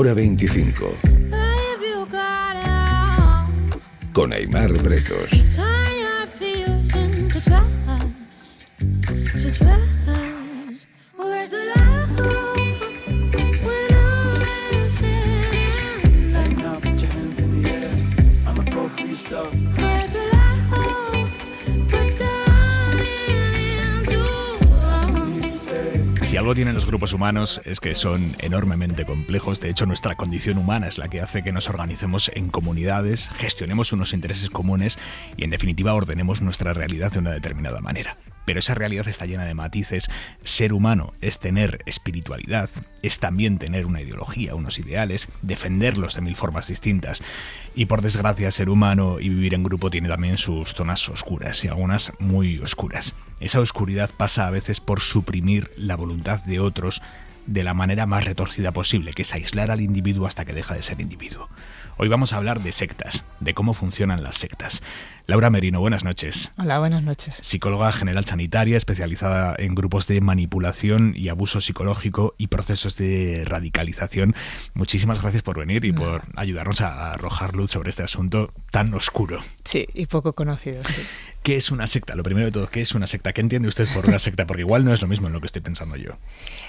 Hora 25. Con Aimar Bretos. Si algo tienen los grupos humanos es que son enormemente complejos. De hecho, nuestra condición humana es la que hace que nos organicemos en comunidades, gestionemos unos intereses comunes y, en definitiva, ordenemos nuestra realidad de una determinada manera. Pero esa realidad está llena de matices. Ser humano es tener espiritualidad, es también tener una ideología, unos ideales, defenderlos de mil formas distintas. Y por desgracia, ser humano y vivir en grupo tiene también sus zonas oscuras, y algunas muy oscuras. Esa oscuridad pasa a veces por suprimir la voluntad de otros de la manera más retorcida posible, que es aislar al individuo hasta que deja de ser individuo. Hoy vamos a hablar de sectas, de cómo funcionan las sectas. Laura Merino, buenas noches. Hola, buenas noches. Psicóloga general sanitaria, especializada en grupos de manipulación y abuso psicológico y procesos de radicalización. Muchísimas gracias por venir y por ayudarnos a arrojar luz sobre este asunto tan oscuro. Sí, y poco conocido. Sí. ¿Qué es una secta? Lo primero de todo, ¿qué es una secta? ¿Qué entiende usted por una secta? Porque igual no es lo mismo en lo que estoy pensando yo.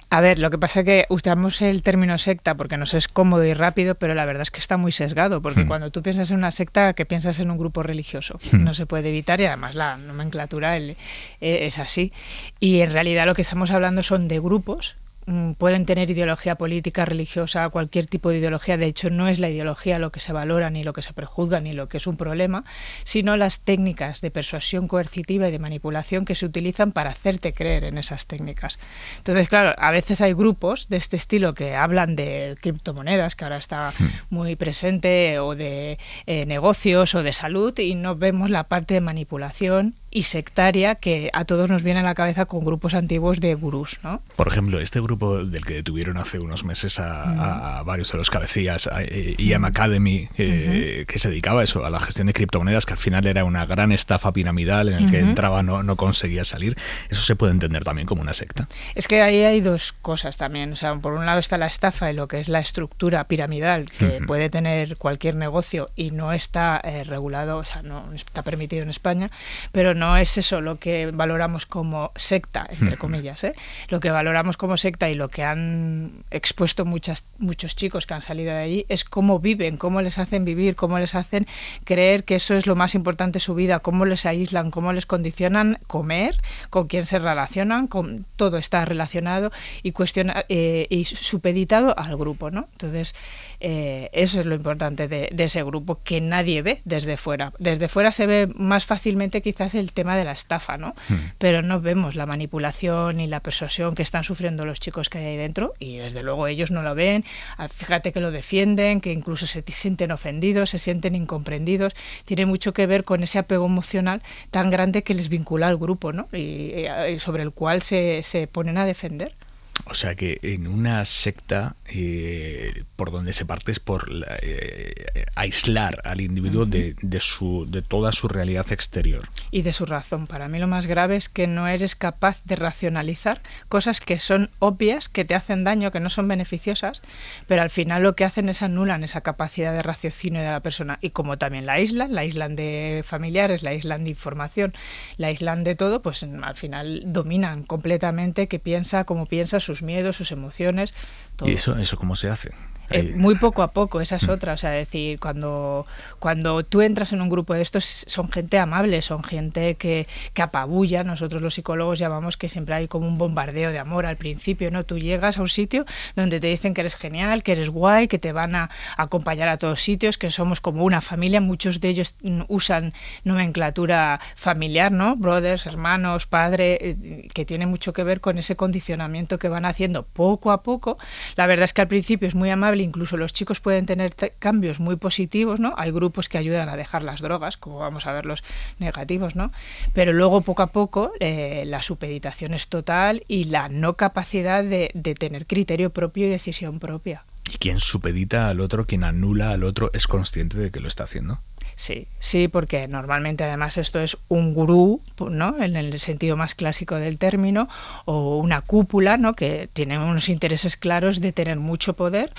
A ver, lo que pasa es que usamos el término secta porque nos es cómodo y rápido, pero la verdad es que está muy sesgado, porque cuando tú piensas en una secta, que piensas en un grupo religioso. No se puede evitar y además la nomenclatura es así. Y en realidad lo que estamos hablando son de grupos. Pueden tener ideología política, religiosa, cualquier tipo de ideología. De hecho, no es la ideología lo que se valora, ni lo que se prejuzga, ni lo que es un problema, sino las técnicas de persuasión coercitiva y de manipulación que se utilizan para hacerte creer en esas técnicas. Entonces, claro, a veces hay grupos de este estilo que hablan de criptomonedas, que ahora está muy presente, o de negocios o de salud, y no vemos la parte de manipulación y sectaria que a todos nos viene a la cabeza con grupos antiguos de gurús, ¿no? Por ejemplo, este grupo del que detuvieron hace unos meses a varios de los cabecillas, IAM Academy, que se dedicaba a eso, a la gestión de criptomonedas, que al final era una gran estafa piramidal en el que entraba, no conseguía salir. ¿Eso se puede entender también como una secta? Es que ahí hay dos cosas también. O sea, por un lado está la estafa y lo que es la estructura piramidal que puede tener cualquier negocio y no está regulado, o sea, no está permitido en España, pero no es eso lo que valoramos como secta, entre comillas, ¿eh? Lo que valoramos como secta y lo que han expuesto muchos chicos que han salido de allí es cómo viven, cómo les hacen vivir, cómo les hacen creer que eso es lo más importante de su vida, cómo les aíslan, cómo les condicionan comer, con quién se relacionan, con todo está relacionado y y supeditado al grupo, ¿no? Entonces, eso es lo importante de ese grupo, que nadie ve desde fuera. Desde fuera se ve más fácilmente quizás el tema de la estafa, ¿no? Pero no vemos la manipulación y la persuasión que están sufriendo los chicos que hay ahí dentro, y desde luego ellos no lo ven. Fíjate que lo defienden, que incluso se sienten ofendidos, se sienten incomprendidos. Tiene mucho que ver con ese apego emocional tan grande que les vincula al grupo, ¿no? Y sobre el cual se ponen a defender. O sea que en una secta por donde se parte es por aislar al individuo de toda su realidad exterior. Y de su razón. Para mí lo más grave es que no eres capaz de racionalizar cosas que son obvias, que te hacen daño, que no son beneficiosas, pero al final lo que hacen es anulan esa capacidad de raciocinio de la persona. Y como también la aíslan de familiares, la aíslan de información, la aíslan de todo, pues al final dominan completamente qué piensa, cómo piensa, sus miedos, sus emociones, todo. ¿Y eso cómo se hace? Muy poco a poco, esa es otra. O sea, decir, cuando tú entras en un grupo de estos, son gente amable, son gente que apabulla. Nosotros los psicólogos llamamos que siempre hay como un bombardeo de amor al principio, ¿no? Tú llegas a un sitio donde te dicen que eres genial, que eres guay, que te van a acompañar a todos sitios, que somos como una familia. Muchos de ellos usan nomenclatura familiar, ¿no? Brothers, hermanos, padre, que tiene mucho que ver con ese condicionamiento que van haciendo poco a poco. La verdad es que al principio es muy amable, incluso los chicos pueden tener cambios muy positivos, ¿no? Hay grupos que ayudan a dejar las drogas, como vamos a ver los negativos, ¿no? Pero luego poco a poco la supeditación es total y la no capacidad de tener criterio propio y decisión propia. ¿Y quien supedita al otro, quien anula al otro, es consciente de que lo está haciendo? Sí, porque normalmente además esto es un gurú, ¿no?, en el sentido más clásico del término, o una cúpula, ¿no?, que tiene unos intereses claros de tener mucho poder.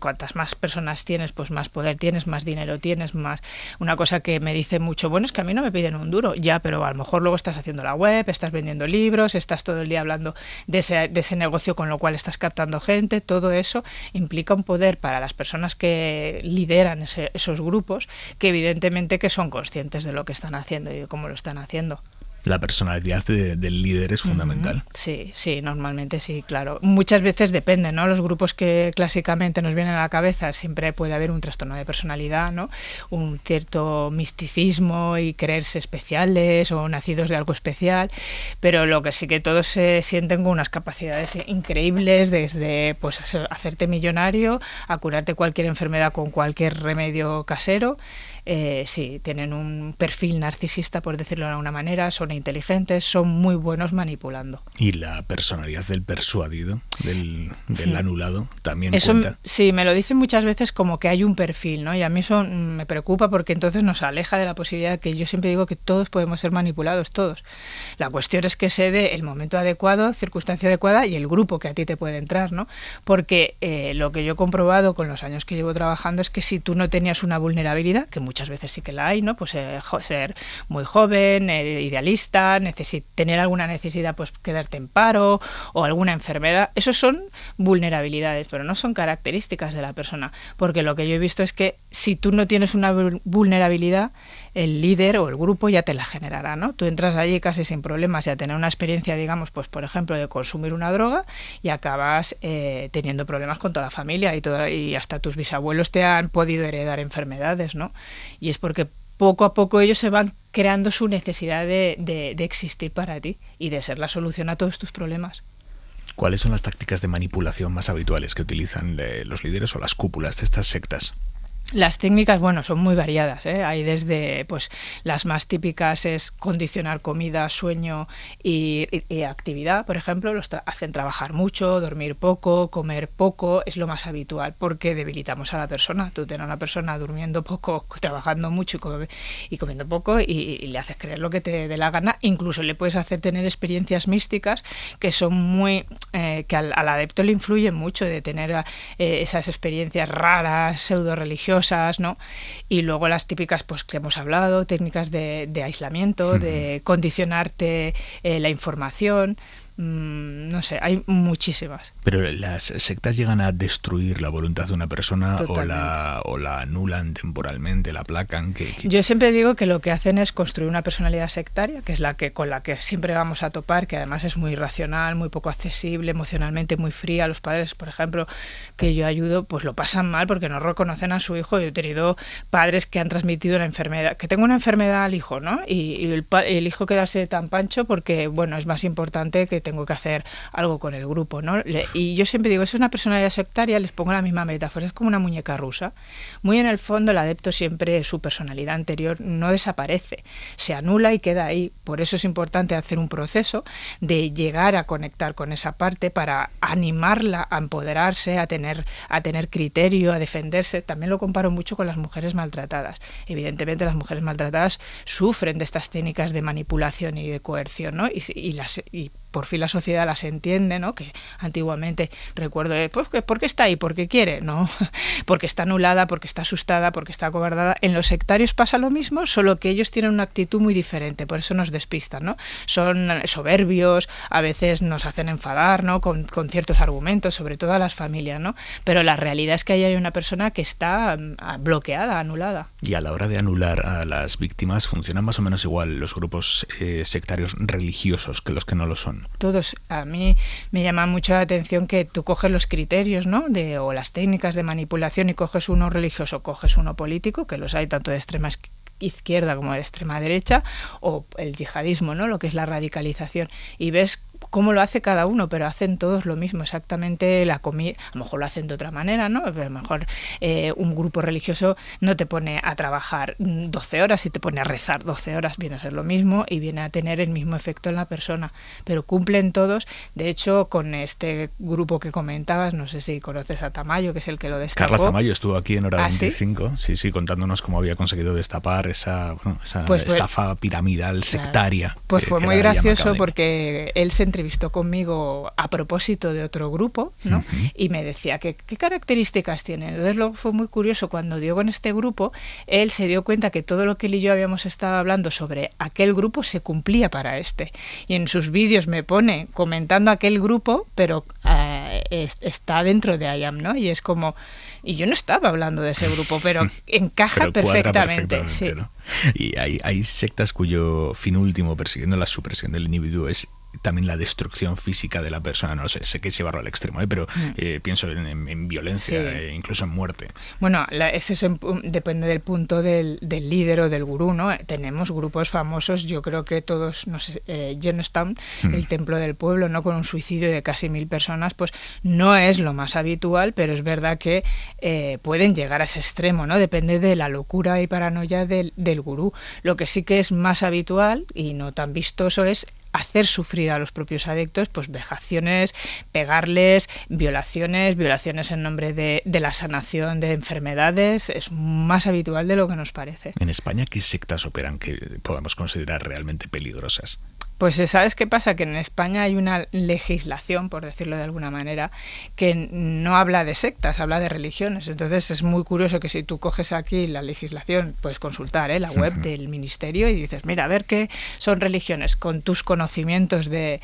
Cuantas más personas tienes, pues más poder tienes, más dinero tienes, más... Una cosa que me dice mucho, bueno, es que a mí no me piden un duro, ya, pero a lo mejor luego estás haciendo la web, estás vendiendo libros, estás todo el día hablando de ese negocio, con lo cual estás captando gente. Todo eso implica un poder para las personas que lideran esos grupos, que evidentemente que son conscientes de lo que están haciendo y de cómo lo están haciendo. La personalidad del líder es fundamental. Sí, normalmente sí, claro. Muchas veces depende, ¿no? Los grupos que clásicamente nos vienen a la cabeza, siempre puede haber un trastorno de personalidad, ¿no? Un cierto misticismo y creerse especiales o nacidos de algo especial, pero lo que sí que todos se sienten con unas capacidades increíbles, desde pues hacerte millonario a curarte cualquier enfermedad con cualquier remedio casero. Sí, tienen un perfil narcisista, por decirlo de alguna manera, son inteligentes, son muy buenos manipulando. Y la personalidad del persuadido, del anulado, también eso cuenta. Sí, me lo dicen muchas veces como que hay un perfil, ¿no? Y a mí eso me preocupa, porque entonces nos aleja de la posibilidad, que yo siempre digo que todos podemos ser manipulados, todos. La cuestión es que se dé el momento adecuado, circunstancia adecuada y el grupo que a ti te puede entrar, ¿no? Porque lo que yo he comprobado con los años que llevo trabajando es que si tú no tenías una vulnerabilidad, que muchas veces sí que la hay, ¿no? Pues ser muy joven, idealista, tener alguna necesidad, pues quedarte en paro o alguna enfermedad, esos son vulnerabilidades, pero no son características de la persona, porque lo que yo he visto es que si tú no tienes una vulnerabilidad, el líder o el grupo ya te la generará, ¿no? Tú entras allí casi sin problemas y a tener una experiencia, digamos, pues por ejemplo, de consumir una droga, y acabas teniendo problemas con toda la familia y hasta tus bisabuelos te han podido heredar enfermedades, ¿no? Y es porque poco a poco ellos se van creando su necesidad de existir para ti y de ser la solución a todos tus problemas. ¿Cuáles son las tácticas de manipulación más habituales que utilizan los líderes o las cúpulas de estas sectas? Las técnicas, bueno, son muy variadas, ¿eh? Hay desde, pues, las más típicas es condicionar comida, sueño y actividad, por ejemplo, hacen trabajar mucho, dormir poco, comer poco, es lo más habitual, porque debilitamos a la persona. Tú tienes a una persona durmiendo poco, trabajando mucho y comiendo poco, y le haces creer lo que te dé la gana. Incluso le puedes hacer tener experiencias místicas que son muy, que al adepto le influyen mucho, de tener esas experiencias raras, pseudo religiosas, ¿no? Y luego las típicas, pues, que hemos hablado, técnicas de aislamiento, de condicionarte la información. No sé, hay muchísimas. Pero las sectas llegan a destruir la voluntad de una persona o la anulan temporalmente, la aplacan. Yo siempre digo que lo que hacen es construir una personalidad sectaria, que es con la que siempre vamos a topar, que además es muy irracional, muy poco accesible, emocionalmente muy fría. Los padres, por ejemplo, que yo ayudo, pues lo pasan mal porque no reconocen a su hijo. Yo he tenido padres que han transmitido una enfermedad, que tengo una enfermedad al hijo, ¿no? Y el hijo quedarse tan pancho porque, bueno, es más importante que tengo que hacer algo con el grupo, ¿no? Y yo siempre digo, es una personalidad sectaria, les pongo la misma metáfora, es como una muñeca rusa. Muy en el fondo, el adepto siempre, su personalidad anterior no desaparece, se anula y queda ahí. Por eso es importante hacer un proceso de llegar a conectar con esa parte para animarla a empoderarse, a tener criterio, a defenderse. También lo comparo mucho con las mujeres maltratadas. Evidentemente, las mujeres maltratadas sufren de estas técnicas de manipulación y de coerción, ¿no? Y por fin la sociedad las entiende, ¿no? Que antiguamente, recuerdo, pues, ¿por qué está ahí? ¿Porque quiere? No, porque está anulada, porque está asustada, porque está acobardada. En los sectarios pasa lo mismo, solo que ellos tienen una actitud muy diferente, por eso nos despistan, ¿no? Son soberbios, a veces nos hacen enfadar, ¿no? Con ciertos argumentos, sobre todo a las familias, ¿no? Pero la realidad es que ahí hay una persona que está bloqueada, anulada. Y a la hora de anular a las víctimas, funcionan más o menos igual los grupos sectarios religiosos que los que no lo son. Todos. A mí me llama mucho la atención que tú coges los criterios, ¿no? O las técnicas de manipulación y coges uno religioso, coges uno político, que los hay tanto de extrema izquierda como de extrema derecha, o el yihadismo, ¿no? Lo que es la radicalización, y ves cómo lo hace cada uno, pero hacen todos lo mismo, exactamente la comida. A lo mejor lo hacen de otra manera, ¿no? Pero a lo mejor un grupo religioso no te pone a trabajar 12 horas y te pone a rezar 12 horas, viene a ser lo mismo y viene a tener el mismo efecto en la persona, pero cumplen todos. De hecho, con este grupo que comentabas, no sé si conoces a Tamayo, que es el que lo destapó. Carlas Tamayo estuvo aquí en Hora 25, ¿sí? Sí, contándonos cómo había conseguido destapar esa estafa piramidal sectaria. Claro. Pues fue muy gracioso porque él se entrevistó conmigo a propósito de otro grupo, ¿no? Y me decía qué características tiene. Entonces luego fue muy curioso cuando dio con este grupo, él se dio cuenta que todo lo que él y yo habíamos estado hablando sobre aquel grupo se cumplía para este. Y en sus vídeos me pone comentando aquel grupo, pero está dentro de IAM, ¿no? Y es como... Y yo no estaba hablando de ese grupo, pero encaja perfectamente. Sí. ¿No? Y hay sectas cuyo fin último, persiguiendo la supresión del individuo, es también la destrucción física de la persona. No sé que es llevarlo al extremo, pero pienso en violencia, sí. Incluso en muerte. Bueno, eso depende del punto del líder o del gurú, ¿no? Tenemos grupos famosos, yo creo que todos, no sé, Jonestown, el templo del pueblo, ¿no? Con un suicidio de casi 1000 personas, pues no es lo más habitual, pero es verdad que pueden llegar a ese extremo, ¿no? Depende de la locura y paranoia del gurú. Lo que sí que es más habitual y no tan vistoso es hacer sufrir a los propios adictos, pues vejaciones, pegarles, violaciones en nombre de la sanación de enfermedades. Es más habitual de lo que nos parece. En España, ¿qué sectas operan que podamos considerar realmente peligrosas? Pues ¿sabes qué pasa? Que en España hay una legislación, por decirlo de alguna manera, que no habla de sectas, habla de religiones. Entonces es muy curioso que si tú coges aquí la legislación, puedes consultar la web del ministerio y dices, mira, a ver qué son religiones. Con tus conocimientos de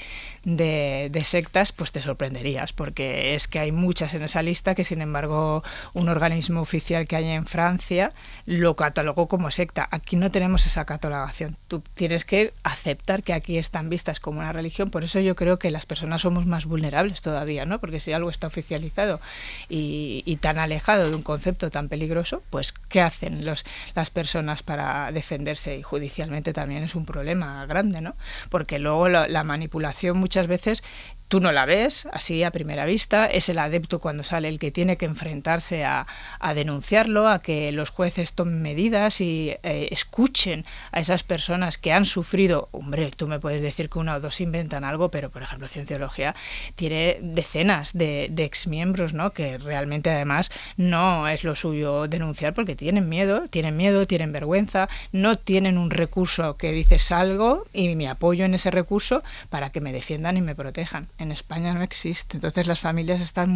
sectas, pues te sorprenderías, porque es que hay muchas en esa lista que, sin embargo, un organismo oficial que hay en Francia lo catalogó como secta. Aquí no tenemos esa catalogación. Tú tienes que aceptar que aquí están vistas como una religión. Por eso yo creo que las personas somos más vulnerables todavía, ¿no? Porque si algo está oficializado y tan alejado de un concepto tan peligroso, pues ¿qué hacen las personas para defenderse? Y judicialmente también es un problema grande, ¿no? Porque luego la manipulación muchas veces tú no la ves así a primera vista, es el adepto cuando sale el que tiene que enfrentarse a denunciarlo, a que los jueces tomen medidas y escuchen a esas personas que han sufrido. Hombre, tú me puedes decir que 1 o 2 inventan algo, pero por ejemplo Cienciología tiene decenas de exmiembros, ¿no? Que realmente además no es lo suyo denunciar porque tienen miedo, tienen vergüenza, no tienen un recurso que dices algo y me apoyo en ese recurso para que me defiendan y me protejan. En España no existe. Entonces las familias están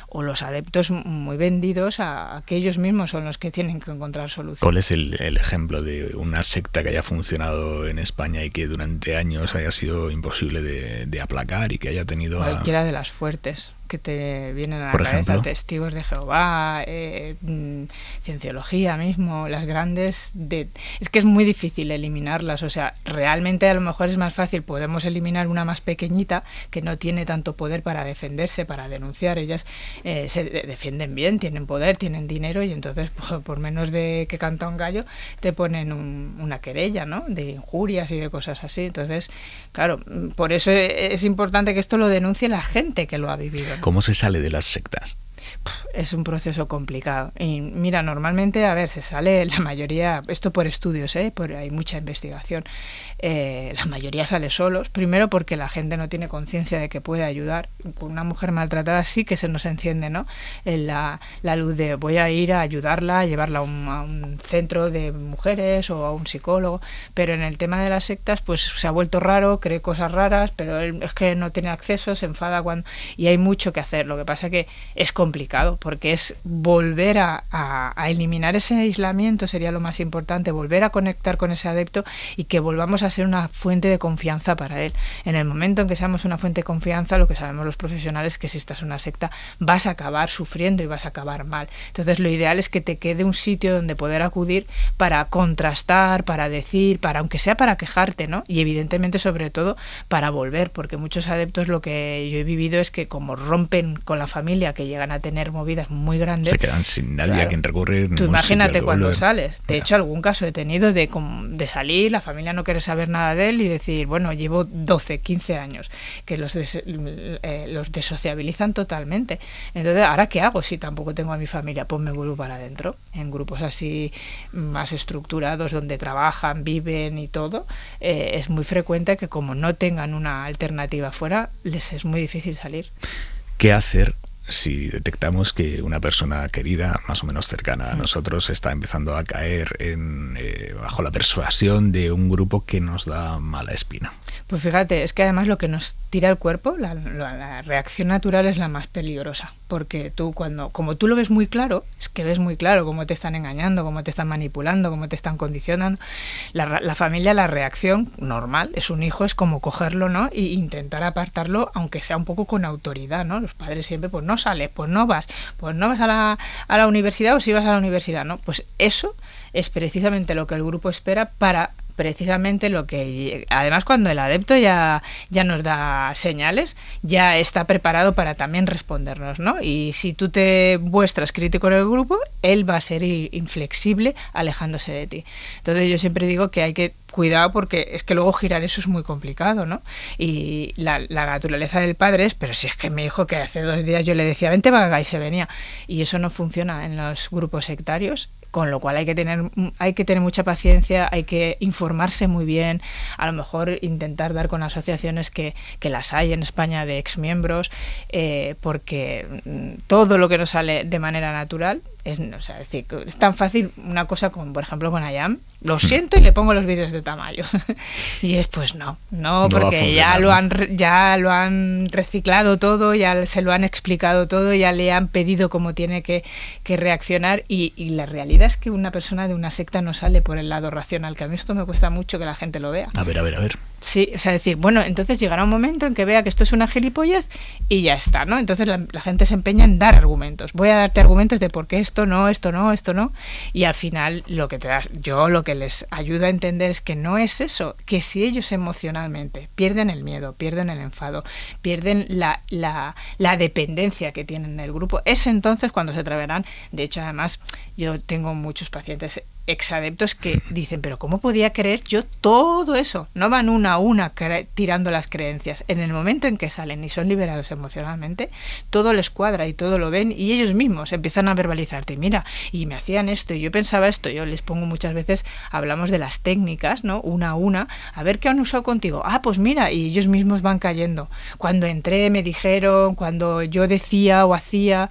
o los adeptos muy vendidos a que ellos mismos son los que tienen que encontrar soluciones. ¿Cuál es el ejemplo de una secta que haya funcionado en España y que durante años haya sido imposible de aplacar y que haya tenido... Cualquiera de las fuertes que te vienen a la cabeza, ejemplo, Testigos de Jehová, Cienciología mismo, las grandes, es que es muy difícil eliminarlas, o sea, realmente a lo mejor es más fácil, podemos eliminar una más pequeñita que no tiene tanto poder para defenderse, para denunciar. Ellas se defienden bien, tienen poder, tienen dinero y entonces por menos de que canta un gallo te ponen una querella, ¿no? De injurias y de cosas así. Entonces, claro, por eso es importante que esto lo denuncie la gente que lo ha vivido. ¿Cómo se sale de las sectas? Es un proceso complicado. Y mira, normalmente, se sale la mayoría, esto por estudios, hay mucha investigación, la mayoría sale solos, primero porque la gente no tiene conciencia de que puede ayudar. Con una mujer maltratada sí que se nos enciende, ¿no? La luz de voy a ir a ayudarla, a llevarla a un centro de mujeres o a un psicólogo, pero en el tema de las sectas pues se ha vuelto raro, cree cosas raras, pero él es que no tiene acceso, se enfada y hay mucho que hacer. Lo que pasa que es complicado porque es volver a eliminar ese aislamiento, sería lo más importante, volver a conectar con ese adepto y que volvamos a ser una fuente de confianza para él. En el momento en que seamos una fuente de confianza, lo que sabemos los profesionales es que si estás en una secta vas a acabar sufriendo y vas a acabar mal. Entonces lo ideal es que te quede un sitio donde poder acudir para contrastar, para decir, aunque sea para quejarte, ¿no? Y evidentemente sobre todo para volver, porque muchos adeptos lo que yo he vivido es que como rompen con la familia, que llegan a a tener movidas muy grandes. Se quedan sin nadie a quien recurrir. Tú imagínate cuando volver. sales. De hecho, algún caso he tenido de salir, la familia no quiere saber nada de él y decir, bueno, llevo 12, 15 años, que los desociabilizan totalmente. Entonces, ¿ahora qué hago si tampoco tengo a mi familia? Pues me vuelvo para adentro, en grupos así más estructurados, donde trabajan, viven y todo. Es muy frecuente que como no tengan una alternativa fuera, les es muy difícil salir. ¿Qué hacer si detectamos que una persona querida, más o menos cercana a nosotros, está empezando a caer bajo la persuasión de un grupo que nos da mala espina? Pues fíjate, es que además lo que nos tira el cuerpo, la reacción natural es la más peligrosa, porque tú como tú lo ves muy claro, es que ves muy claro cómo te están engañando, cómo te están manipulando, cómo te están condicionando. La familia, la reacción normal, es un hijo, es como cogerlo, ¿no? E intentar apartarlo, aunque sea un poco con autoridad, ¿no? Los padres siempre, pues no sales, pues no vas a la universidad, o si vas a la universidad, ¿no? Pues eso es precisamente lo que el grupo espera para precisamente lo que, además, cuando el adepto ya nos da señales, ya está preparado para también respondernos, ¿no? Y si tú te muestras crítico en el grupo, él va a ser inflexible alejándose de ti. Entonces yo siempre digo que hay que cuidado, porque es que luego girar eso es muy complicado, ¿no? Y la naturaleza del padre es, pero si es que mi hijo, que hace 2 días yo le decía, vente vaga, y se venía. Y eso no funciona en los grupos sectarios, con lo cual hay que tener mucha paciencia, hay que informarse muy bien, a lo mejor intentar dar con asociaciones que las hay en España de exmiembros, porque todo lo que nos sale de manera natural es decir, es tan fácil una cosa como, por ejemplo, con Ayam. Lo siento y le pongo los vídeos de Tamayo. Y es, pues no, porque ya lo han reciclado todo, ya se lo han explicado todo, ya le han pedido cómo tiene que reaccionar, y la realidad es que una persona de una secta no sale por el lado racional, que a mí esto me cuesta mucho que la gente lo vea. A ver. Sí, decir, bueno, entonces llegará un momento en que vea que esto es una gilipollez y ya está, ¿no? Entonces la gente se empeña en dar argumentos. Voy a darte argumentos de por qué esto no, y al final lo que les ayuda a entender es que no es eso, que si ellos emocionalmente pierden el miedo, pierden el enfado, pierden la dependencia que tienen en el grupo, es entonces cuando se atreverán. De hecho, además, yo tengo muchos pacientes exadeptos que dicen, pero ¿cómo podía creer yo todo eso? No van una a una tirando las creencias. En el momento en que salen y son liberados emocionalmente, todo les cuadra y todo lo ven, y ellos mismos empiezan a verbalizarte, mira, y me hacían esto, y yo pensaba esto. Yo les pongo muchas veces, hablamos de las técnicas, ¿no? Una a una, a ver qué han usado contigo. Ah, pues mira, y ellos mismos van cayendo. Cuando entré me dijeron, cuando yo decía o hacía,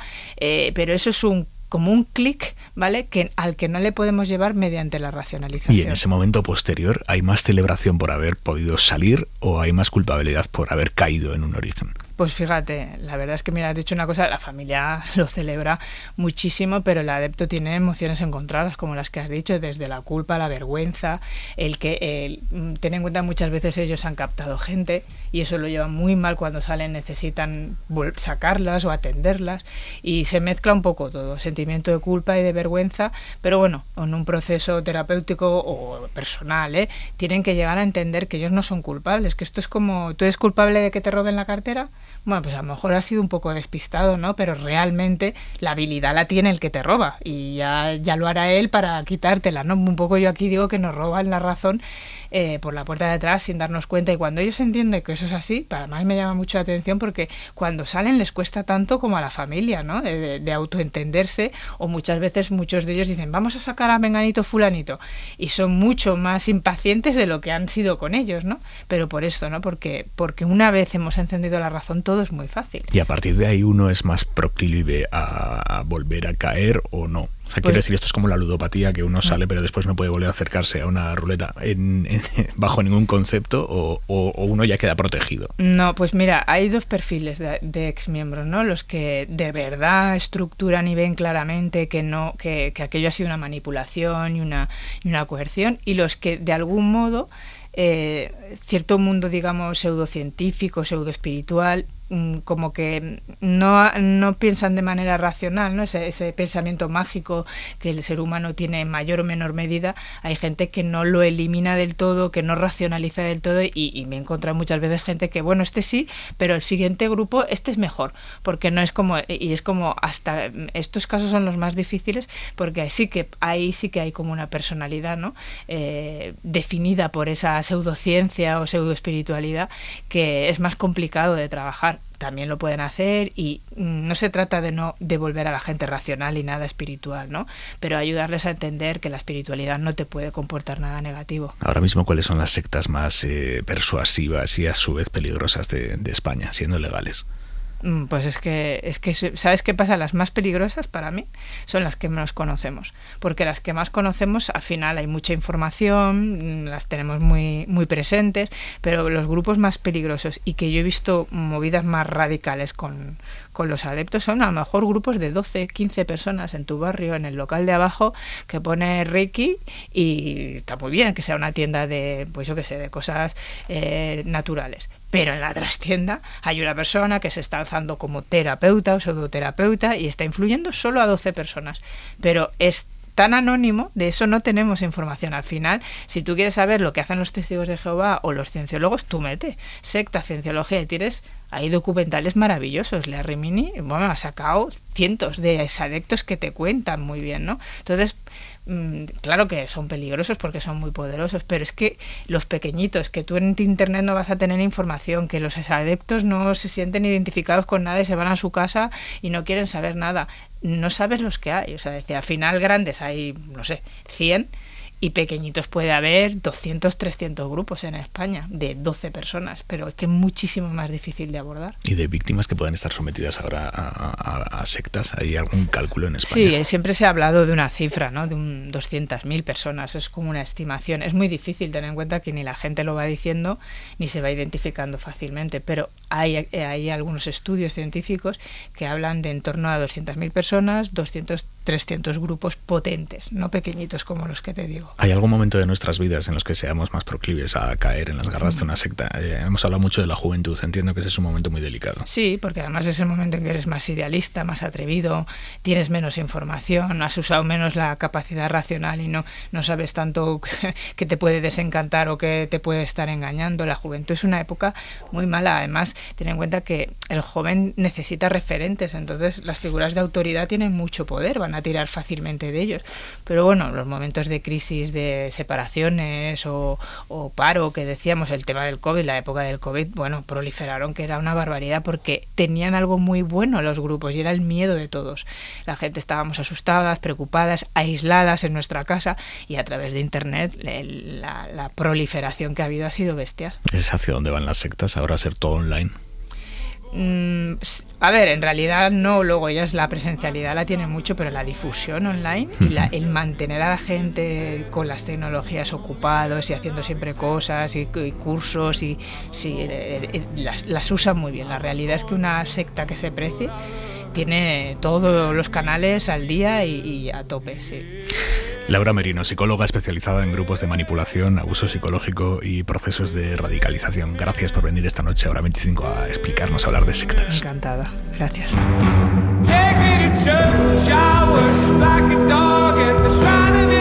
pero eso es como un clic, ¿vale? Al que no le podemos llevar mediante la racionalización. Y en ese momento posterior, ¿hay más celebración por haber podido salir o hay más culpabilidad por haber caído en un origen? Pues fíjate, la verdad es que, mira, has dicho una cosa, la familia lo celebra muchísimo, pero el adepto tiene emociones encontradas, como las que has dicho, desde la culpa, la vergüenza, ten en cuenta, muchas veces ellos han captado gente y eso lo llevan muy mal cuando salen, necesitan sacarlas o atenderlas, y se mezcla un poco todo, sentimiento de culpa y de vergüenza, pero bueno, en un proceso terapéutico o personal, tienen que llegar a entender que ellos no son culpables, que esto es como, ¿tú eres culpable de que te roben la cartera? Bueno, pues a lo mejor has sido un poco despistado, ¿no? Pero realmente la habilidad la tiene el que te roba, y ya lo hará él para quitártela, ¿no? Un poco yo aquí digo que nos roban la razón por la puerta de atrás sin darnos cuenta, y cuando ellos entienden que eso es así, además me llama mucho la atención porque cuando salen les cuesta tanto como a la familia, ¿no? De autoentenderse, o muchas veces muchos de ellos dicen, vamos a sacar a menganito fulanito, y son mucho más impacientes de lo que han sido con ellos, ¿no? Pero por esto, ¿no? Porque una vez hemos encendido la razón, todo es muy fácil. Y a partir de ahí uno es más proclive a volver a caer o no. O sea, quiero decir, esto es como la ludopatía, que uno sale pero después no puede volver a acercarse a una ruleta bajo ningún concepto, o uno ya queda protegido. No, pues mira, hay 2 perfiles de exmiembros, ¿no? Los que de verdad estructuran y ven claramente que aquello ha sido una manipulación y una coerción, y los que de algún modo cierto mundo, digamos, pseudocientífico, pseudoespiritual, como que no piensan de manera racional, ¿no? Ese pensamiento mágico que el ser humano tiene en mayor o menor medida. Hay gente que no lo elimina del todo, que no racionaliza del todo, y me he encontrado muchas veces gente que, bueno, este sí, pero el siguiente grupo, este es mejor, porque no es como, y es como, hasta estos casos son los más difíciles, porque ahí sí que hay como una personalidad, ¿no? Definida por esa pseudociencia o pseudoespiritualidad, que es más complicado de trabajar. También lo pueden hacer, y no se trata de no devolver a la gente racional y nada espiritual, ¿no? Pero ayudarles a entender que la espiritualidad no te puede comportar nada negativo. Ahora mismo, ¿cuáles son las sectas más persuasivas y a su vez peligrosas de España, siendo legales? Pues es que ¿sabes qué pasa? Las más peligrosas para mí son las que menos conocemos, porque las que más conocemos, al final hay mucha información, las tenemos muy, muy presentes, pero los grupos más peligrosos, y que yo he visto movidas más radicales con los adeptos, son a lo mejor grupos de 12, 15 personas en tu barrio, en el local de abajo, que pone Reiki, y está muy bien que sea una tienda de, pues yo qué sé, de cosas naturales. Pero en la trastienda hay una persona que se está alzando como terapeuta o pseudoterapeuta y está influyendo solo a 12 personas. Pero es tan anónimo, de eso no tenemos información. Al final, si tú quieres saber lo que hacen los testigos de Jehová o los cienciólogos, tú mete secta, cienciología, y tienes hay documentales maravillosos. Lea Rimini, bueno, ha sacado cientos de adeptos que te cuentan muy bien, ¿no? Entonces, claro que son peligrosos porque son muy poderosos, pero es que los pequeñitos, que tú en internet no vas a tener información, que los adeptos no se sienten identificados con nada y se van a su casa y no quieren saber nada, no sabes los que hay. O sea, al final grandes hay, no sé, 100, y pequeñitos puede haber 200, 300 grupos en España de 12 personas, pero es que es muchísimo más difícil de abordar. ¿Y de víctimas que pueden estar sometidas ahora a sectas? ¿Hay algún cálculo en España? Sí, siempre se ha hablado de una cifra, ¿no? De 200.000 personas, es como una estimación. Es muy difícil tener en cuenta que ni la gente lo va diciendo ni se va identificando fácilmente, pero hay algunos estudios científicos que hablan de en torno a 200.000 personas, 200, 300 grupos potentes, no pequeñitos como los que te digo. ¿Hay algún momento de nuestras vidas en los que seamos más proclives a caer en las garras de una secta? Hemos hablado mucho de la juventud, entiendo que ese es un momento muy delicado. Sí, porque además es el momento en que eres más idealista, más atrevido, tienes menos información, has usado menos la capacidad racional y no sabes tanto que te puede desencantar o que te puede estar engañando. La juventud es una época muy mala. Además, ten en cuenta que el joven necesita referentes, entonces las figuras de autoridad tienen mucho poder, van a tirar fácilmente de ellos. Pero bueno, los momentos de crisis, de separaciones o paro, que decíamos, el tema del COVID, la época del COVID, bueno, proliferaron, que era una barbaridad, porque tenían algo muy bueno los grupos y era el miedo de todos. La gente estábamos asustadas, preocupadas, aisladas en nuestra casa, y a través de internet la proliferación que ha habido ha sido bestial. ¿Es hacia dónde van las sectas ahora, a ser todo online? A ver, en realidad no, luego ellas la presencialidad la tienen mucho, pero la difusión online y el mantener a la gente con las tecnologías ocupados y haciendo siempre cosas y cursos y sí, las usan muy bien. La realidad es que una secta que se precie tiene todos los canales al día y a tope, sí. Laura Merino, psicóloga especializada en grupos de manipulación, abuso psicológico y procesos de radicalización. Gracias por venir esta noche a Hora 25 a explicarnos, a hablar de sectas. Encantada, gracias. Take me to church, I worship like a dog at the shrine of